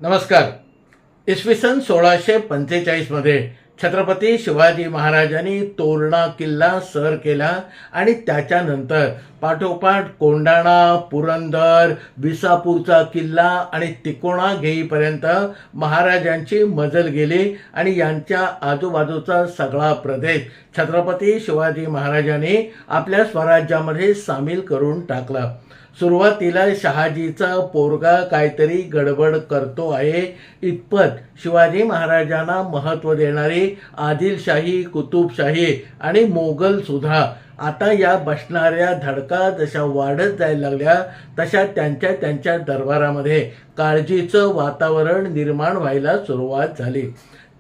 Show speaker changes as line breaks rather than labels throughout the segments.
नमस्कार. इसवी सन 1645 मध्ये छत्रपती शिवाजी महाराजांनी तोरणा किल्ला सर केला आणि त्याच्यानंतर पाठोपाठ कोंढाणा, पुरंदर, विसापूरचा किल्ला आणि तिकोणा घेईपर्यंत महाराजांची मजल गेली आणि यांच्या आजूबाजूचा सगळा प्रदेश छत्रपती शिवाजी महाराजांनी आपल्या स्वराज्यामध्ये सामील करून टाकला. सुरुवातीला शहाजीचा पोरगा काहीतरी गडबड करतो आहे इतपत शिवाजी महाराजांना महत्त्व देणारी आदिलशाही, कुतुबशाही आणि मोगल सुद्धा आता या बसणाऱ्या धडका जशा वाढत जायला लागल्या तशा त्यांच्या दरबारामध्ये काळजीचं वातावरण निर्माण व्हायला सुरुवात झाली.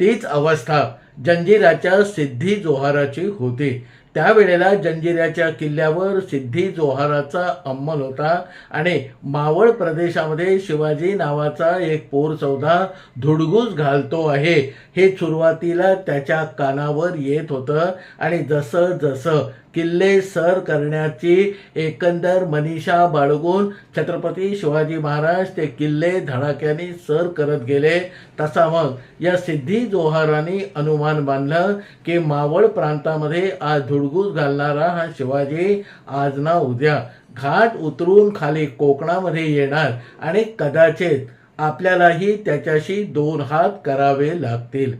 तीच अवस्था जंजिराच्या सिद्धी जोहाराची होती. त्यावेळेला जंजिऱ्याच्या किल्ल्यावर सिद्धी जोहाराचा अंमल होता आणि मावळ प्रदेशामध्ये शिवाजी नावाचा एक पोरसौदा धुडगूस घालतो आहे हे सुरुवातीला त्याच्या कानावर येत होतं आणि जसं जसं किल्ले सर करण्याची एकंदर मनीषा बाळगून छत्रपती शिवाजी महाराज ते किल्ले धडाक्याने सर करत गेले तसा मग या सिद्धी जोहारांनी अनुमान बांधलं की मावळ प्रांतामध्ये आज धुडगूस घालणारा हा शिवाजी आज ना उद्या घाट उतरून खाली कोकणामध्ये येणार आणि कदाचित आपल्यालाही त्याच्याशी 2 हात करावे लागतील.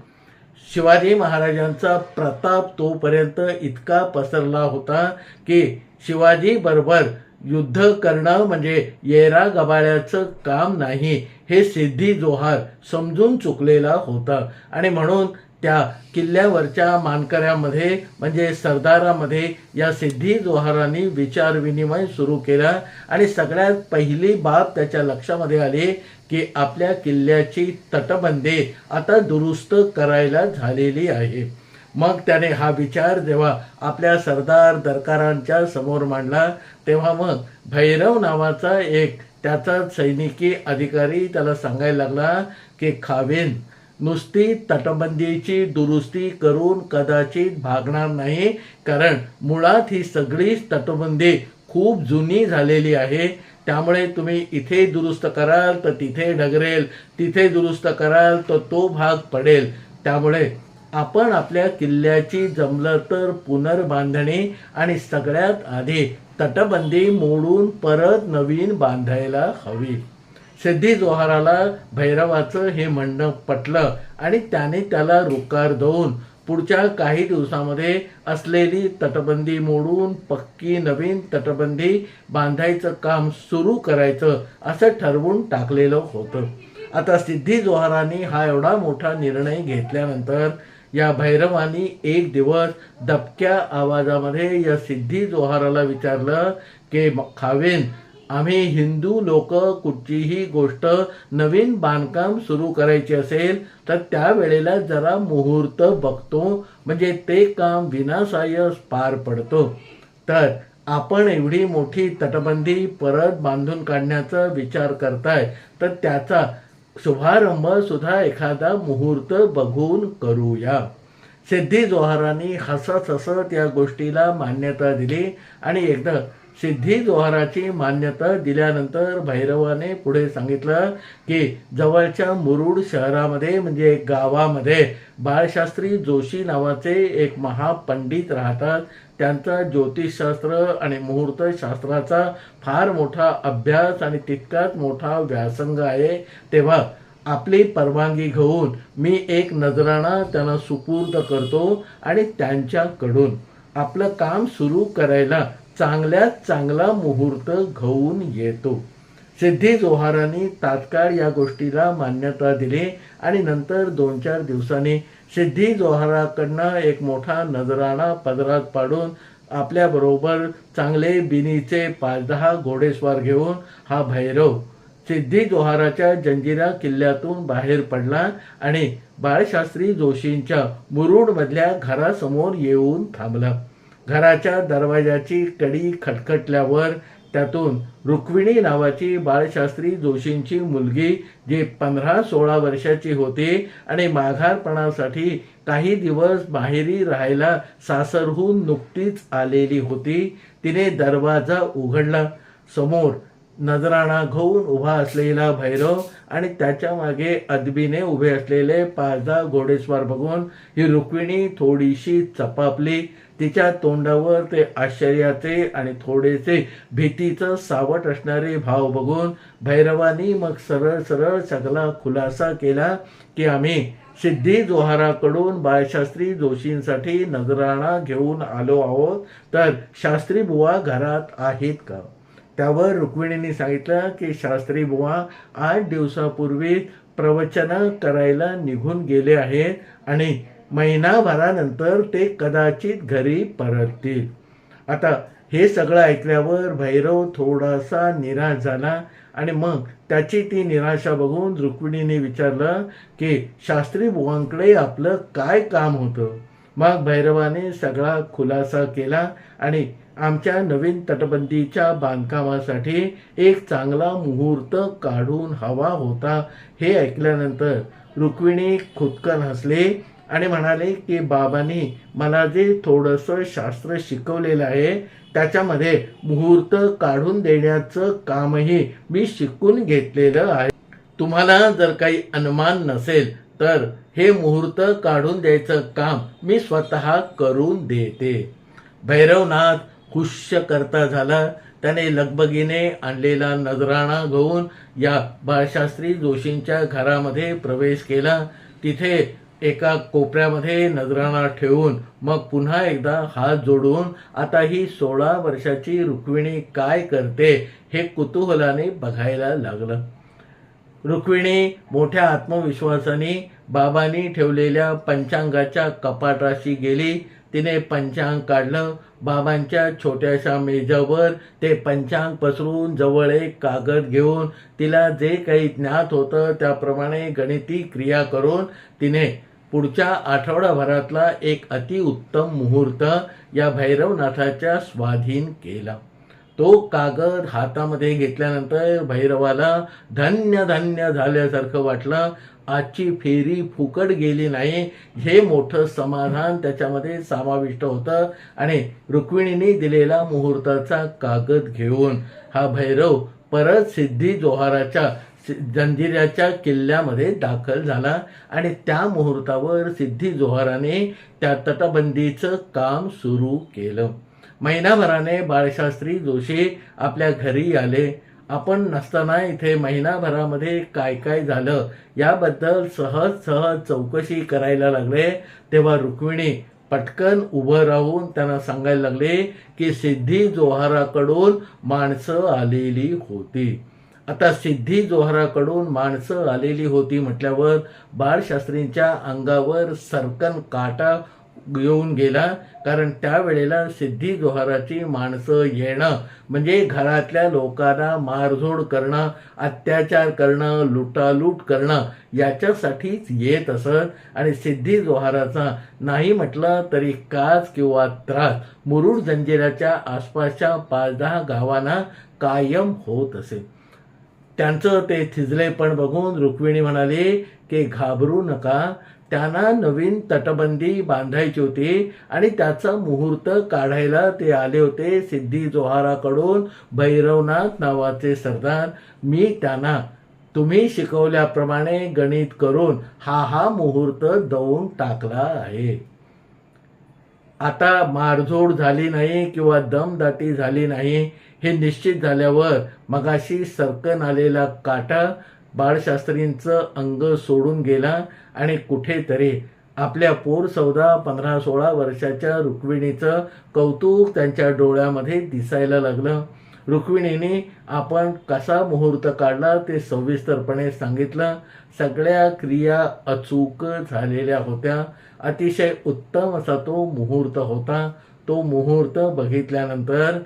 शिवाजी महाराजांचा प्रताप तोपर्यंत इतका पसरला होता की शिवाजी बरोबर युद्ध करणं म्हणजे येरा गबाळ्याचं काम नाही हे सिद्धी जोहार समजून चुकलेला होता आणि म्हणून त्या किल्ल्यावरच्या मानकऱ्यामध्ये म्हणजे सरदारामध्ये या सिद्धी जोहारांनी विचारविनिमय सुरू केला आणि सगळ्यात पहिली बाब त्याच्या लक्षामध्ये आली की आपल्या किल्ल्याची तटबंदी आता दुरुस्त करायला झालेली आहे. मग त्याने हा विचार जेव्हा आपल्या सरदार दरकारांच्या समोर मांडला तेव्हा मग भैरव नावाचा एक त्याचा सैनिकी अधिकारी त्याला सांगायला लागला की खावेन नुसती तटबंदीची दुरुस्ती करून कदाचित भागणार नाही, कारण मुळात ही सगळीच तटबंदी खूप जुनी झालेली आहे. त्यामुळे तुम्ही इथे दुरुस्त कराल तर तिथे डगरेल, तिथे दुरुस्त कराल तर तो भाग पडेल. त्यामुळे आपण आपल्या किल्ल्याची जमलं तर पुनर्बांधणी आणि सगळ्यात आधी तटबंदी मोडून परत नवीन बांधायला हवी. सिद्धी जोहाराला भैरवाचं हे म्हणणं पटलं आणि त्याने त्याला रुकार देऊन पुढच्या काही दिवसामध्ये असलेली तटबंदी मोडून पक्की नवीन तटबंदी बांधायचं काम सुरू करायचं असं ठरवून टाकलेलं होतं. आता सिद्धी जोहारांनी हा एवढा मोठा निर्णय घेतल्यानंतर या भैरवानी एक दिवस दबक्या आवाजामध्ये या सिद्धी जोहाराला विचारलं की खावेन, आम्ही हिंदू लोक कुठचीही गोष्ट नवीन बांधकाम सुरू करायची असेल तर त्यावेळेला जरा मुहूर्त बघतो, म्हणजे ते काम विनासाह्य पार पडतो. तर आपण एवढी मोठी तटबंदी परत बांधून काढण्याचा विचार करताय तर त्याचा शुभारंभ सुद्धा एखादा मुहूर्त बघून करूया. सिद्धी जोहारांनी हसत हसत या गोष्टीला मान्यता दिली आणि एकदा सिद्धी जोहाराची मान्यता दिल्यानंतर भैरवाने पुढे सांगितलं की जवळच्या मुरुड शहरामध्ये म्हणजे गावामध्ये बाळशास्त्री जोशी नावाचे एक महापंडित राहतात. त्यांचा ज्योतिषशास्त्र आणि मुहूर्तशास्त्राचा फार मोठा अभ्यास आणि तितकाच मोठा व्यासंग आहे. तेव्हा आपली परवानगी घेऊन मी एक नजराणा त्यांना सुपूर्द करतो आणि त्यांच्याकडून आपलं काम सुरू करायला चांगल्यात चांगला मुहूर्त घेऊन येतो. सिद्धी जोहारांनी तात्काळ या गोष्टीला मान्यता दिली आणि नंतर 2-4 दिवसांनी सिद्धी जोहाराकडनं एक मोठा नजराणा पदरात पाडून आपल्याबरोबर चांगले बिनीचे 5-10 घोडेस्वार घेऊन हा भैरव सिद्धी जोहाराच्या जंजिरा किल्ल्यातून बाहेर पडला आणि बाळशास्त्री जोशींच्या मुरुडमधल्या घरासमोर येऊन थांबला. घराच्या दरवाजाची कडी खटखटल्यावर त्यातून रुक्मिणी नावाची बाळशास्त्री जोशींची मुलगी जी 15-16 वर्षाची होती आणि माघारपणासाठी काही दिवस माहेरी राहायला सासरहून नुकतीच आलेली होती, तिने दरवाजा उघडला. समोर नजराणा घेऊन उभा असलेला भैरव आणि त्याच्या मागे अदबीने उभे असलेले 5-10 घोडेस्वार बघून ही रुक्मिणी थोडीशी चपापली. तिच्या तोंडावर ते आश्चर्याचे आणि थोडेसे भीतीचं सावट असणारे भाव बघून भैरवानी मग सरळ सरळ सगळा खुलासा केला की आम्ही सिद्धी जोहाराकडून बाळशास्त्री जोशींसाठी नजराणा घेऊन आलो आहोत, तर शास्त्री बुवा घरात आहेत का? त्यावर रुक्मिणीने सांगितलं की शास्त्री बुवा 8 दिवसापूर्वी प्रवचन करायला निघून गेले आहेत आणि महिनाभरानंतर ते कदाचित घरी परततील. आता हे सगळं ऐकल्यावर भैरव थोडासा निराश झाला आणि मग त्याची ती निराशा बघून रुक्मिणीने विचारलं की शास्त्री बुवांकडे आपलं काय काम होतं? मग भैरवाने सगळा खुलासा केला आणि आमच्या नवीन तटबंदीच्या बांधकामासाठी एक चांगला मुहूर्त काढून हवा होता. हे ऐकल्यानंतर रुक्मिणी खुदकन हसले आणि म्हणाले की बाबांनी मला जे थोडंसं शास्त्र शिकवलेलं आहे त्याच्यामध्ये मुहूर्त काढून देण्याचं कामही मी शिकून घेतलेलं आहे. तुम्हाला जर काही अनुमान नसेल तर हे मुहूर्त काढून द्यायचं काम मी स्वतः करून देते. भैरवनाथ खुश करता झाला. त्याने लगबगीने आणलेला नजराणा घेऊन या बाळशास्त्री जोशींच्या घरामध्ये प्रवेश केला. तिथे एका कोपऱ्यामध्ये नजराणा ठेवून मग पुन्हा एकदा हात जोडून आता ही 16 वर्षाची रुक्मिणी काय करते हे कुतूहलाने बघायला लागलं. रुक्मिणी मोठ्या आत्मविश्वासाने बाबांनी ठेवलेल्या पंचांगाच्या कपाटाशी गेली. तिने पंचांग काढलं. बाबांच्या छोट्याशा मेजावर ते पंचांग पसरून जवळ एक कागद घेऊन तिला जे काही ज्ञात होतं त्याप्रमाणे गणिती क्रिया करून तिने पुढच्या आठवडाभरातला एक अतिउत्तम मुहूर्त या भैरवनाथाच्या स्वाधीन केला. तो कागद हातामध्ये घेतल्यानंतर भैरवाला धन्य धन्य झाल्यासारखं वाटलं. आजची फेरी फुकट गेली नाही हे मोठं समाधान त्याच्यामध्ये समाविष्ट होतं आणि रुक्मिणीने दिलेला मुहूर्ताचा कागद घेऊन हा भैरव परत सिद्धी जोहाराच्या जंजिऱ्याच्या किल्ल्यामध्ये दाखल झाला आणि त्या मुहूर्तावर सिद्धी जोहाराने त्या तटबंदीचं काम सुरू केलं. महिनाभराने बाळशास्त्री जोशी आपल्या घरी आले. आपण नसताना इथे महिनाभरामध्ये काय काय झालं याबद्दल सहज चौकशी करायला लागले. तेव्हा रुक्मिणी पटकन उभं राहून त्यांना सांगायला लागले की सिद्धी जोहाराकडून माणसं आलेली होती. आता सिद्धी जोहाराकडून माणसं आलेली होती म्हटल्यावर बाळशास्त्रींच्या अंगावर सरकन काटा येऊन गेला. कारण त्यावेळेला सिद्धी जोहाराची माणसं येणं म्हणजे घरातल्या लोकांना मारझोड करणं, अत्याचार करणं, लुटालूट करणं याच्यासाठीच येत असत आणि सिद्धी जोहाराचा नाही म्हटलं तरी काच किंवा त्रास मुरुड जंजिऱ्याच्या आसपासच्या 5-10 गावांना कायम होत असे. त्यांचं ते थिजलेपण बघून रुक्मिणी म्हणाली की घाबरू नका. त्यांना नवीन तटबंदी बांधायची होती आणि त्याचा मुहूर्त काढायला ते आले होते सिद्धी जोहाराकडून भैरवनाथ नावाचे सरदार. मी त्यांना तुम्ही शिकवल्याप्रमाणे गणित करून हा मुहूर्त दवून टाकला आहे. आता मारझोड झाली नाही किंवा दमदाटी झाली नाही हे निश्चित झाल्यावर मगाशी सरकन आलेला काटा बाळशास्त्रींचं अंग सोडून गेला आणि कुठेतरी आपल्या पोर 15-16 वर्षाच्या रुक्मिणीचं कौतुक त्यांच्या डोळ्यामध्ये दिसायला लागलं. रुक्मिणीने आपण कसा मुहूर्त काढला ते सविस्तरपणे सांगितलं. सगळ्या क्रिया अचूक झालेल्या होत्या. अतिशय उत्तम असा तो मुहूर्त होता. तो मुहूर्त बघितल्यानंतर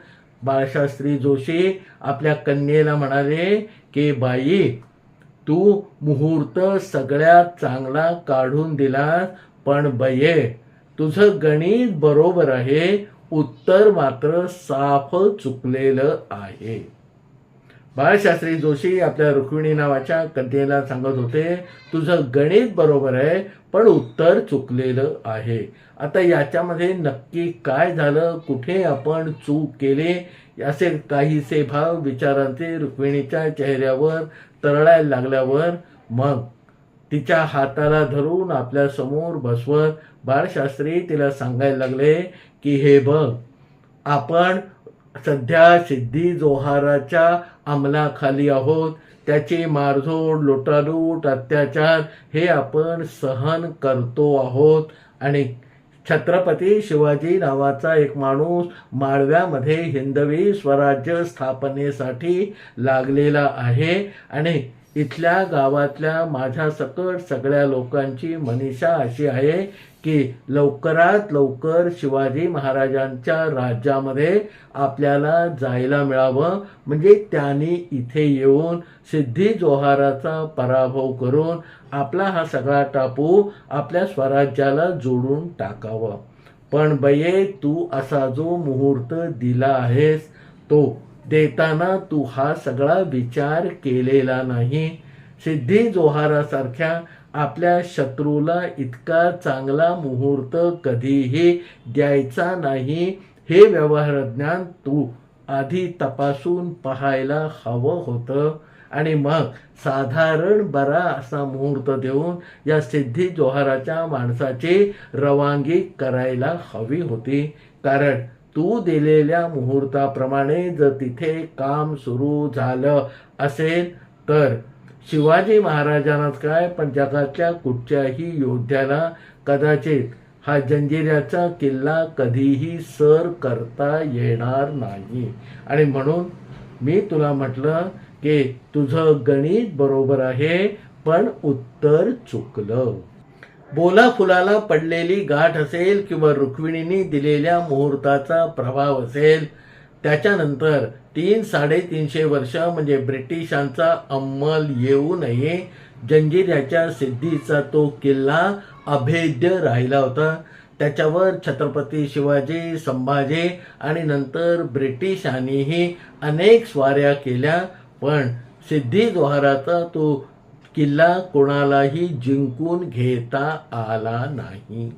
बाळशास्त्री जोशी आपल्या कन्येला म्हणाले की बाई, तू मुहूर्त सगळ्यात चांगला काढून दिलास, पण बये तुझं गणित बरोबर आहे, उत्तर मात्र साफ चुकलेलं आहे. बाळशास्त्री जोशी आपल्या रुक्मिणी नावाच्या कन्येला सांगत होते, तुझं गणित बरोबर आहे पण उत्तर चुकलेलं आहे. आता याच्यामध्ये नक्की काय झालं, कुठे आपण चूक केली, असे काहीसे भाव विचारांचे रुक्मिणीच्या चेहऱ्यावर तरळायला लागल्यावर मग तिच्या हाताला धरून आपल्या समोर बसवत बाळशास्त्री तिला सांगायला लागले की हे बघ, आपण सध्या सिद्धी जोहाराच्या अंमलाखाली आहोत. त्याची मारझोड, लुटालूट, अत्याचार हे आपण सहन करतो आहोत आणि छत्रपती शिवाजी नावाचा एक माणूस माळव्यामध्ये हिंदवी स्वराज्य स्थापनेसाठी लागलेला आहे आणि इथल्या गावातल्या माझ्या सकट सगळ्या लोकांची मनीषा अशी आहे की लवकरात लवकर शिवाजी महाराजांच्या राज्यामध्ये आपल्याला जायला मिळावं, म्हणजे त्यांनी इथे येऊन सिद्धी जोहाराचा पराभव करून आपला हा सगळा टापू आपल्या स्वराज्याला जोडून टाकावं. पण बये, तू असा जो मुहूर्त दिला आहेस तो देताना तू हा सगळा विचार केलेला नाही. सिद्धी जोहारासारख्या आपल्या शत्रूला इतका चांगला मुहूर्त कधीही द्यायचा नाही, हे व्यवहारज्ञान तू आधी तपासून पाहायला हवं होतं आणि मग साधारण बरा असा मुहूर्त देऊन या सिद्धी जोहाराच्या माणसाची रवानगी करायला हवी होती. कारण तू दिलेल्या मुहूर्ताप्रमाणे जर तिथे काम सुरू झालं असेल तर शिवाजी महाराजांनाच काय, पण जगातल्या कुठच्याही योद्ध्याला कदाचित हा जंजिऱ्याचा किल्ला कधीही सर करता येणार नाही. आणि म्हणून मी तुला म्हटलं की तुझं गणित बरोबर आहे पण उत्तर चुकलं. बोला फुलाला पडलेली गाठ असेल किंवा रुक्मिणीने दिलेल्या मुहूर्ताचा प्रभाव असेल, त्याच्यानंतर 300-350 वर्ष म्हणजे ब्रिटिशांचा अंमल येऊ नये जंजिऱ्याच्या सिद्धीचा तो किल्ला अभेद्य राहिला होता. त्याच्यावर छत्रपती शिवाजी, संभाजी आणि नंतर ब्रिटिशांनीही अनेक स्वाऱ्या केल्या, पण सिद्धी जोहाराचा तो किल्ला कोणालाही जिंकून घेता आला नाही.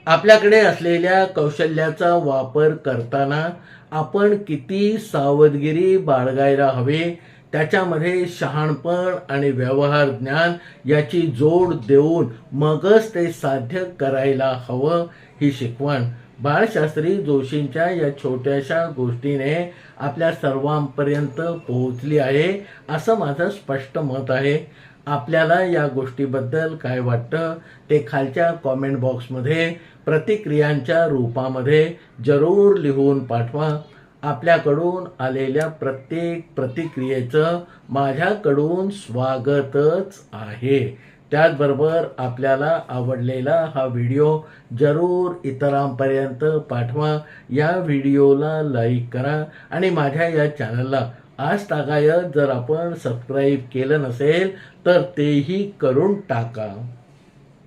आपल्याकडे असलेल्या कौशल्याचा वापर करताना आपण किती सावधगिरी बाळगायला हवी, त्याच्यामध्ये शहाणपण आणि व्यवहार ज्ञान याची जोड देऊन मगच ते साध्य करायला हवं, ही शिकवण बाळशास्त्री जोशींच्या या छोट्याशा गोष्टीने आपल्या सर्वांपर्यंत पोहोचली आहे असं माझं स्पष्ट मत आहे. आपल्याला या गोष्टीबद्दल काय वाटतं ते खालच्या कॉमेंट बॉक्समध्ये प्रतिक्रियांच्या रूपामध्ये जरूर लिहून पाठवा. आपल्याकडून आलेल्या प्रत्येक प्रतिक्रियेचं माझ्याकडून स्वागतच आहे. त्याचबरोबर आपल्याला आवडलेला हा व्हिडिओ जरूर इतरांपर्यंत पाठवा. या व्हिडिओला लाईक करा आणि माझ्या या चॅनलला आज तागायत जर आपण सबस्क्राईब केलं नसेल तर तेही करून टाका.